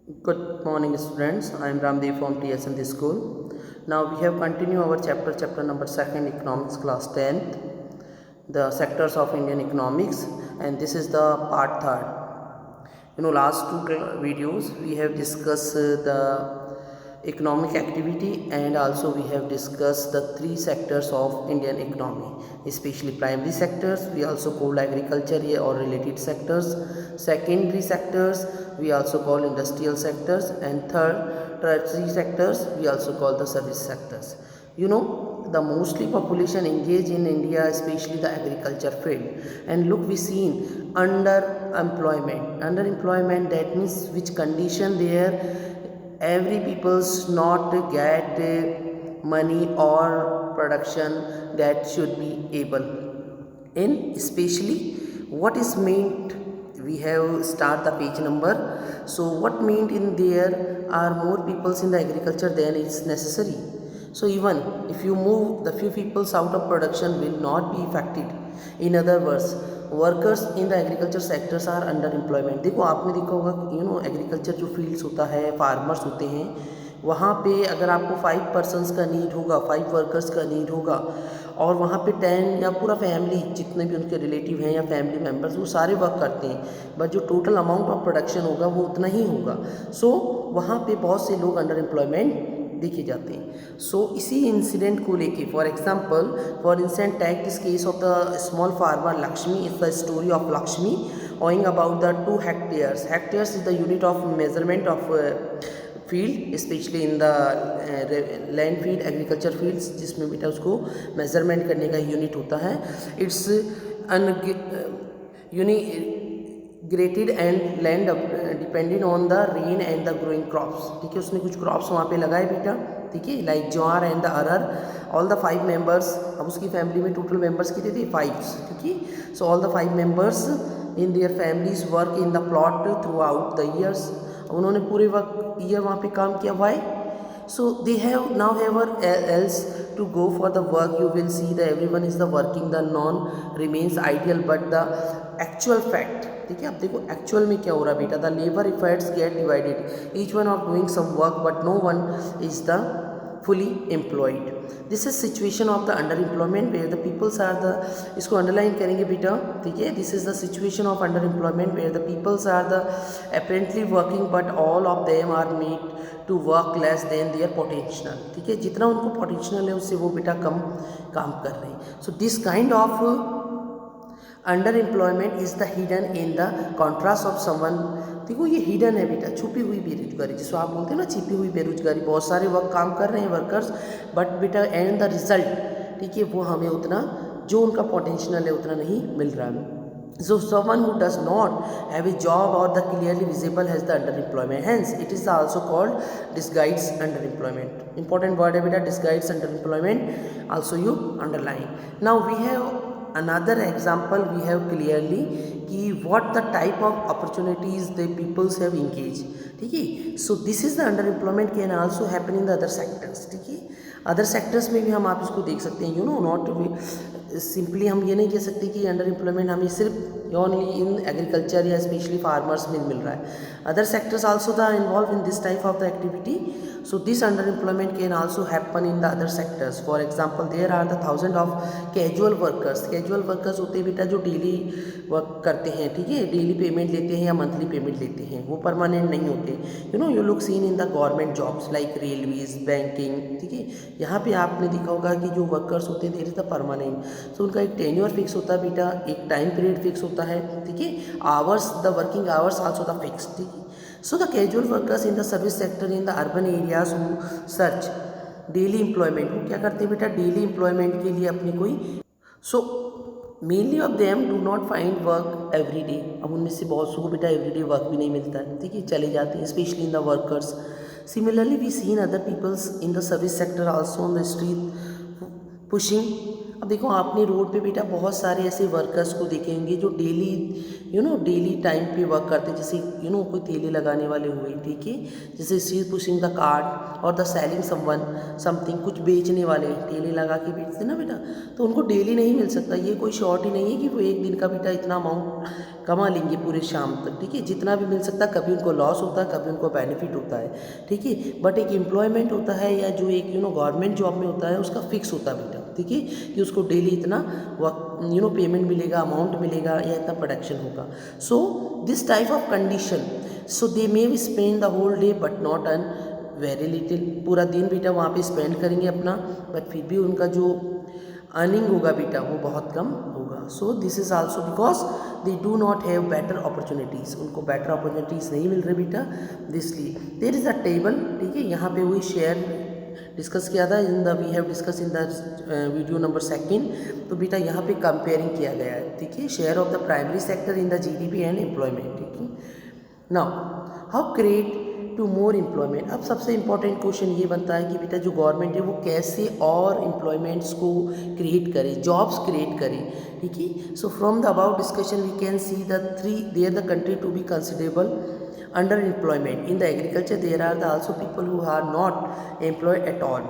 Good morning, students. I am Ramdev from TSND School. Now we have continued our chapter number second, economics class 10th, the sectors of Indian economics, and this is the part third. Last two videos we have discussed the economic activity, and also we have discussed the three sectors of Indian economy, especially primary sectors we also call agriculture or related sectors, secondary sectors we also call industrial sectors, and third tertiary sectors we also call the service sectors. The mostly population engage in India, especially the agriculture field, and look, we seen underemployment, that means which condition there every people's not get money or production that should be able in, especially what is meant, we have start the page number. So what meant in there are more peoples in the agriculture than it's necessary. So even if you move the few peoples out of production will not be affected. In other words, workers in the agriculture sectors are underemployment. देखो, आपने देखा होगा agriculture जो fields होता है, farmers होते हैं, वहाँ पे अगर आपको 5 पर्सनस का नीड होगा, 5 वर्कर्स का नीड होगा, और वहाँ पे 10 या पूरा फैमिली जितने भी उनके रिलेटिव हैं या फैमिली मेम्बर्स वो सारे वर्क करते हैं, बट जो टोटल अमाउंट ऑफ प्रोडक्शन होगा वो उतना ही होगा. सो वहाँ पे बहुत से लोग अंडर एम्प्लॉयमेंट देखे जाते हैं. सो इसी इंसिडेंट को लेके for instant take this case of the small farmer Lakshmi is the story of Lakshmi owing about the 2 hectares. Hectares is the unit of measurement of field, specially in the land field, agriculture fields, जिसमें बेटा उसको measurement करने का unit होता है. It's unirrigated and land dependent on the rain and the growing crops. ठीक है, उसने कुछ क्रॉप्स वहाँ पे लगाए बेटा. ठीक है, like jowar and the arhar. All the 5 members, अब उसकी फैमिली में टोटल मेंबर्स कितने थे? 5. ठीक है, so all the 5 members in their families work in the plot throughout the years. उन्होंने पूरे वक्त ईयर वहाँ पे काम किया. Why? So they have nowhere else to go for the work. You will see the everyone is the working, the none remains ideal but the actual fact. ठीक है, अब देखो एक्चुअल में क्या हो रहा है बेटा. The labour efforts get divided, each one of doing some work but no one is the fully employed. This is situation of the underemployment where the peoples are the, इसको अंडरलाइन करेंगे बेटा. ठीक है, this is the situation of underemployment where the peoples are the apparently working but all of them are made to work less than their potential. ठीक है, जितना उनको potential है उससे वो बेटा कम काम कर रहे हैं. So this kind of under employment is the hidden in the contrast of someone. देखो, ये हिडन है बेटा, छुपी हुई बेरोजगारी, जिसको आप बोलते हैं ना छिपी हुई बेरोजगारी. बहुत सारे वर्क काम कर रहे हैं वर्कर्स, बट बेटा एंड द रिजल्ट, ठीक है, वो हमें उतना जो उनका पोटेंशियल है उतना नहीं मिल रहा है. So someone who does not have a job or the clearly visible has the underemployment. Hence, it is also called disguised underemployment. Important word है बेटा, disguised underemployment. Also you underline. Now we have another example. We have clearly कि what the type of opportunities the peoples have engaged. ठीक है, so this is the underemployment can also happen in the other sectors. ठीक है, other sectors में भी हम आप इसको देख सकते हैं. नॉट सिंपली हम ये नहीं कह सकते कि अंडर एम्प्लॉयमेंट हमें सिर्फ ओनली इन एग्रीकल्चर या स्पेशली फार्मर्स में मिल रहा है. Other sectors also the involve in this type of the activity. So this underemployment can also happen in the other sectors. For example, there are the thousands of casual workers. Casual workers होते हैं बेटा जो daily work करते हैं. ठीक है, daily payment लेते हैं या मंथली पेमेंट लेते हैं, वो परमानेंट नहीं होते. You look seen in the government jobs like railways, banking. ठीक है, यहाँ पे आपने देखा होगा कि जो वर्कर्स होते हैं देर इज द परमानेंट. सो उनका एक टेन्योर फिक्स होता है बेटा, एक टाइम पीरियड फिक्स होता है. ठीक है, hours, the working hours also the fix. ठीक है, so the casual workers in the service sector in the urban areas who search daily employment, वो क्या करते हैं बेटा, डेली एम्प्लॉयमेंट के लिए अपनी कोई. So mainly of them do not find work every day. अब उनमें से बहुत सौ को बेटा एवरीडे वर्क भी नहीं मिलता है. ठीक है, चले जाते हैं, specially in the workers. Similarly we seen other peoples in the service sector also on the street pushing अब देखो आपने रोड पे बेटा बहुत सारे ऐसे वर्कर्स को देखेंगे जो डेली टाइम पे वर्क करते हैं, जैसे कोई ठेले लगाने वाले हुए, ठीक है, जैसे सी पुशिंग द कार्ट और द सेलिंग समथिंग, कुछ बेचने वाले ठेले लगा के बेचते ना बेटा, तो उनको डेली नहीं मिल सकता, ये कोई शॉर्ट ही नहीं है कि वो एक दिन का बेटा इतना अमाउंट कमा लेंगे पूरे शाम तक, ठीक है, जितना भी मिल सकता, कभी उनको लॉस होता है, कभी उनको बेनिफिट होता है, ठीक है, बट एक एम्प्लॉयमेंट होता है या जो एक गवर्नमेंट जॉब में होता है उसका फिक्स होता है बेटा, ठीक है, कि उसको डेली इतना पेमेंट मिलेगा, अमाउंट मिलेगा या इतना प्रोडक्शन होगा। So this type of condition, so they may be spend the whole day but not earn very little, पूरा दिन बेटा वहाँ पे स्पेंड करेंगे अपना, बट फिर भी उनका जो अर्निंग होगा बेटा वो बहुत कम होगा। So this is also because they do not have better opportunities, उनको बेटर अपॉर्चुनिटीज़ नहीं मिल रही बेटा, दिसली देयर इज़ अ टेबल, ठीक है, यहाँ पे वही शेयर डिस्कस किया था we have discuss in the video number 2, तो बेटा यहाँ पे कंपेयरिंग किया गया है, ठीक है, share of the primary sector in the GDP and employment, ठीक है। Now how create to more employment, अब सबसे इंपॉर्टेंट क्वेश्चन ये बनता है कि बेटा जो गवर्नमेंट है वो कैसे और एम्प्लॉयमेंट्स को क्रिएट करे, जॉब्स क्रिएट करे, ठीक है। So from the about discussion we can see the the country to be considerable underemployment. In the agriculture, there are also people who are not employed at all.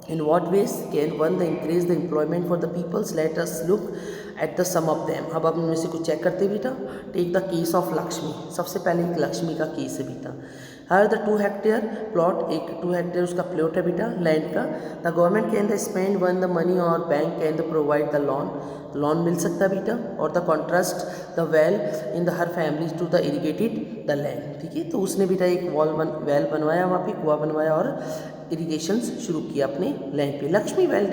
In what ways can one increase the employment for the peoples? Let us look at the sum of them. अब हम इनमें से कुछ check करते बेटा। Take the case of Lakshmi, सबसे पहले एक लक्ष्मी का केस है बेटा। हर द 2 हेक्टेयर प्लॉट, एक 2 हेक्टेयर उसका प्लॉट है बेटा लैंड का। The government can the spend one the money और bank can the provide the loan मिल सकता है बेटा, और the contrast the well in the हर families to the irrigated the land, ठीक है। तो उसने बेटा एक वेल बनवाया, वहाँ पे कुआं बनवाया और इरीगेशन शुरू किया अपने लैंड पे। Lakshmi will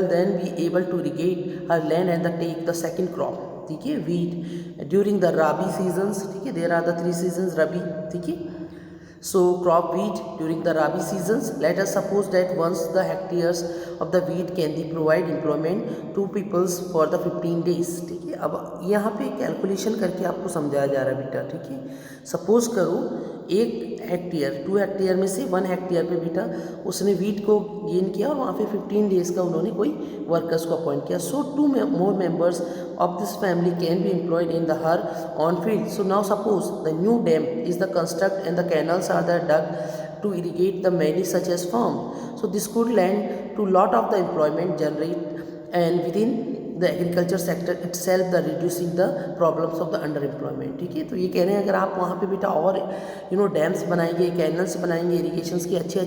then be able to irrigate her land and the take the second crop, ठीक है, wheat during the rabi seasons, ठीक है, there are the 3 seasons rabi, ठीक है। So crop wheat during the rabi seasons. Let us suppose that once the hectares of the wheat can be provide employment to peoples for the 15 days, ठीक है। अब यहाँ पे calculation करके आपको समझाया जा रहा है बेटा, ठीक है। सपोज करो 1 हेक्टेयर 2 हेक्टेयर में से 1 हेक्टेयर पे बेटा उसने वीट को गेन किया और वहाँ पे 15 डेज़ का उन्होंने कोई वर्कर्स को अपॉइंट किया। सो 2 more members of this family can be employed in the her on field. So now suppose the new dam is the construct and the canals are the dug to irrigate the many such as farm. So this could lend to lot of the employment generate and within the agriculture sector itself the reducing the problems of the underemployment, ठीक है। तो ये कह रहे हैं अगर आप वहाँ पे बेटा और डैम्स बनाएंगे, कैनल्स बनाएंगे, इरीगेशंस के अच्छे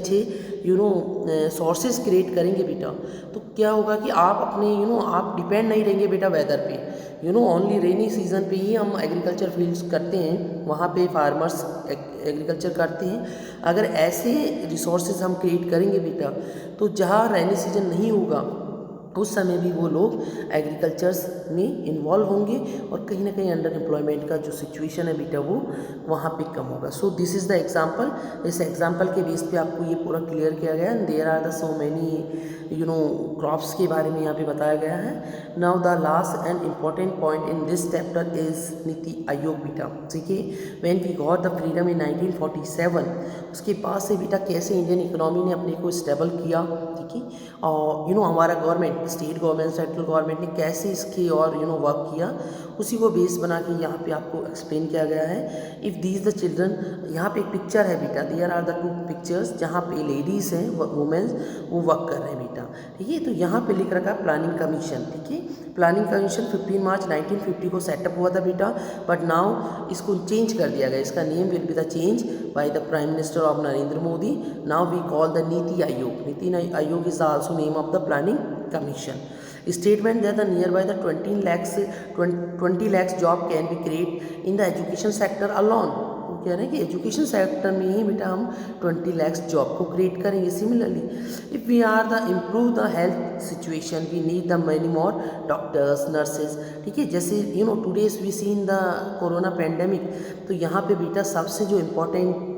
सोर्सेज क्रिएट करेंगे बेटा, तो क्या होगा कि आप अपने आप डिपेंड नहीं रहेंगे बेटा वेदर पे, ओनली रेनी सीजन पे ही हम एग्रीकल्चर फील्ड्स करते हैं, वहाँ पे फार्मर्स एग्रीकल्चर करते हैं। अगर ऐसे रिसोर्सेज हम क्रिएट करेंगे बेटा, तो जहाँ रेनी सीजन नहीं होगा उस समय भी वो लोग एग्रीकल्चर्स में इन्वॉल्व होंगे और कहीं ना कहीं अंडर एम्प्लॉयमेंट का जो सिचुएशन है बेटा वो वहाँ पे कम होगा। So this is the example, इस एग्जांपल के बेस पे आपको ये पूरा क्लियर किया गया है। There are the so many crops के बारे में यहाँ पे बताया गया है। Now the last and important point in this chapter is Niti Aayog बेटा, ठीक है। When we got the freedom in 1947, उसके बाद से बेटा कैसे इंडियन इकोनॉमी ने अपने को स्टेबल किया, ठीक है, और हमारा government, state government, central government ने कैसे इसकी और वर्क किया, उसी को बेस बना के यहाँ पे आपको एक्सप्लेन किया गया है। इफ़ दीज द चिल्ड्रन, यहाँ पे एक पिक्चर है बेटा, देयर आर द 2 पिक्चर्स जहाँ पे लेडीज़ हैं, वुमेन्स, वो वर्क कर रहे हैं बेटा, ठीक है। तो यहाँ पे लिख रखा है प्लानिंग कमीशन, ठीक है। प्लानिंग कमीशन 15 मार्च 1950 को सेटअप हुआ था बेटा, बट नाउ इसको चेंज कर दिया गया, इसका name will be the change by the prime minister of Narendra Modi. Now we call the Niti Aayog. Niti Aayog is also name of the planning commission. Statement that the nearby the 20 lakhs job can be created in the education sector alone. वो कह रहे हैं कि education sector में ही बेटा हम 20 lakhs job को create करेंगे। Similarly if we are the improve the health situation we need the many more doctors, nurses, ठीक है। जैसे today's we see in the corona pandemic, तो यहाँ पे बेटा सबसे जो इम्पोर्टेंट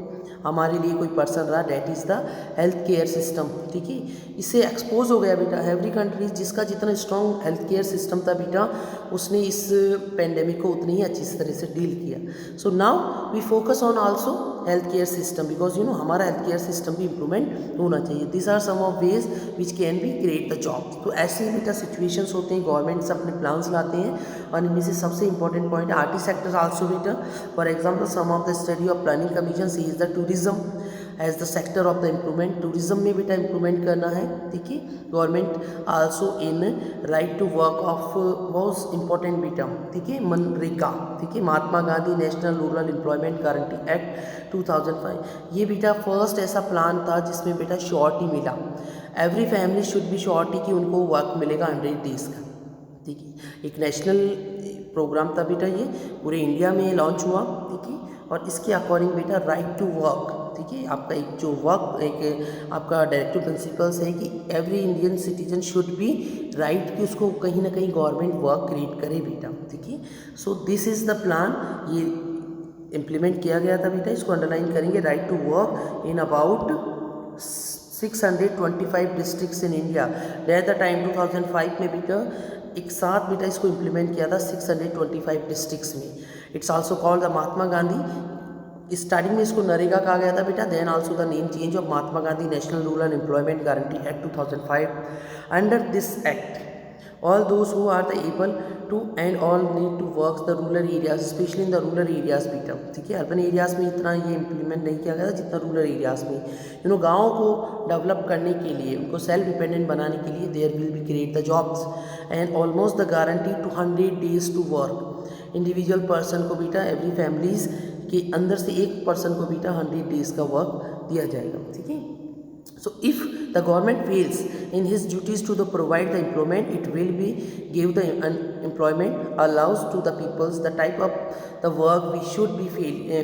हमारे लिए कोई पर्सन रहा, that is the health care system. ठीक है, इससे एक्सपोज हो गया बेटा एवरी कंट्री, जिसका जितना स्ट्रॉन्ग हेल्थ केयर सिस्टम था बेटा उसने इस पेंडेमिक को उतनी ही अच्छी तरह से डील किया। So now we focus on also health care system because हमारा हेल्थ केयर सिस्टम भी इम्प्रूवमेंट होना चाहिए। This are some of ways which can be create the job. तो ऐसे ही बेटा सिचुएशंस होते हैं, गवर्नमेंट्स अपने प्लान्स लाते हैं और इनमें से सबसे इंपॉर्टेंट पॉइंट है आरटी सेक्टर आल्सो बेटा। For example some of the study of planning commission see is the tourism as the sector of the improvement. Tourism में बेटा इम्प्रूवमेंट करना है। ठीक है, government also in right to work of बहुत important बेटा। ठीक है, मनरेगा। ठीक है, Mahatma Gandhi national rural employment guarantee act 2005। ये बेटा फर्स्ट ऐसा प्लान था जिसमें बेटा श्योरिटी मिला, every family should be surety कि उनको वर्क मिलेगा 100 डेज का। ठीक है, एक नेशनल प्रोग्राम था बेटा, ये पूरे इंडिया में लॉन्च हुआ। ठीक है, और इसके अकॉर्डिंग बेटा राइट टू वर्क। ठीक है, आपका एक जो वर्क एक आपका डायरेक्टिव प्रिंसिपल्स है कि every Indian citizen should be right कि उसको कहीं ना कहीं गवर्नमेंट वर्क क्रिएट करे बेटा। ठीक है, so this is the plan, ये इम्प्लीमेंट किया गया था बेटा, इसको अंडरलाइन करेंगे। Right to work in about 625 districts in India at the time 2005 में बेटा एक साथ बेटा इसको इम्प्लीमेंट किया था 625 डिस्ट्रिक्ट्स में। It's also called the Mahatma Gandhi. स्टार्टिंग में इसको नरेगा कहा गया था बेटा, then also the name change of Mahatma Gandhi national rural employment guarantee act 2005। Under this act all those who are the able to and all need to work the rural areas, especially in the rural areas बेटा। ठीक है, urban areas में इतना ये implement नहीं किया गया था जितना रूरल एरियाज़ में। गाँव को डेवलप करने के लिए, उनको सेल्फ डिपेंडेंट बनाने के लिए there will be create the jobs and almost the guarantee 200 days to work. Individual person को बेटा एवरी फैमिलीज़ के अंदर से एक पर्सन को बेटा 100 डेज का वर्क दिया जाएगा। ठीक है, so if the government fails in his duties to provide the employment, it will be give the employment allows to the peoples the type of the work we should be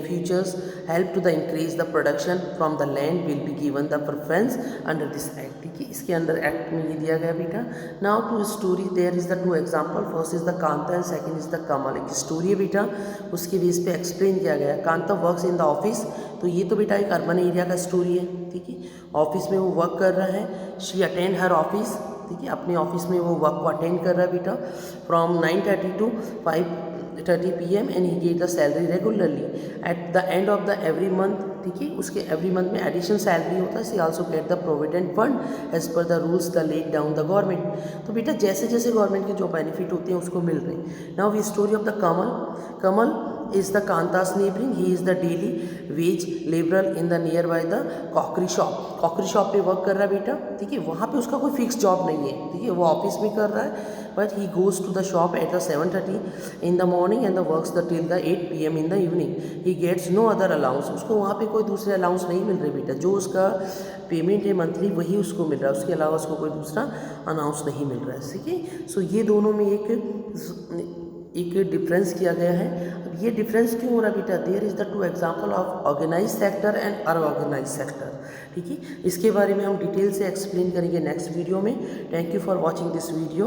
futures help to the increase the production from the land will be given the preference under this act। ठीक है, इसके अंदर act में ये दिया गया बेटा। Now to story there is the 2 example, first is the Kanta and second is the Kamal. एक स्टोरी है बेटा, उसके बेस पे एक्सप्लेन किया गया। Kanta works in the office, तो ये तो बेटा एक अर्बन एरिया का स्टोरी है। ठीक है, ऑफिस में वो वर्क कर रहा है, शी अटेंड हर ऑफिस। ठीक है, अपने ऑफिस में वो वर्क को अटेंड कर रहा है बेटा from 9:30 to 5:30 PM and he get the salary regularly at the end of the every month. ठीक है, उसके एवरी मंथ में एडिशनल सैलरी होता है। She also get the provident fund as per the rules the laid down the government. तो बेटा जैसे जैसे गवर्नमेंट के जो बेनिफिट होते हैं उसको मिल रहे हैं। Now we story of the Kamal. Kamal is the Kanta's neighboring, he is the daily wage laborer in the nearby the crockery shop. Crockery shop पे वर्क कर रहा है बेटा। ठीक है, वहाँ पे उसका कोई फिक्स जॉब नहीं है। ठीक है, वो ऑफिस में कर रहा है, but he goes to the shop at the 7:30 in the morning and the works the till the 8 PM in the evening. He gets no other allowance, उसको वहाँ पे कोई दूसरे अलाउंस नहीं मिल रहे बेटा। जो उसका पेमेंट है मंथली वही उसको मिल रहा है, उसके अलावा उसको कोई दूसरा अनाउंस नहीं मिल रहा है। ठीक है, सो ये दोनों में एक डिफरेंस किया गया है। अब ये डिफरेंस क्यों हो रहा है बेटा? There is the 2 example of organise sector and unorganise sector. ठीक है, इसके बारे में हम डिटेल से एक्सप्लेन करेंगे नेक्स्ट वीडियो में। Thank you for watching this video.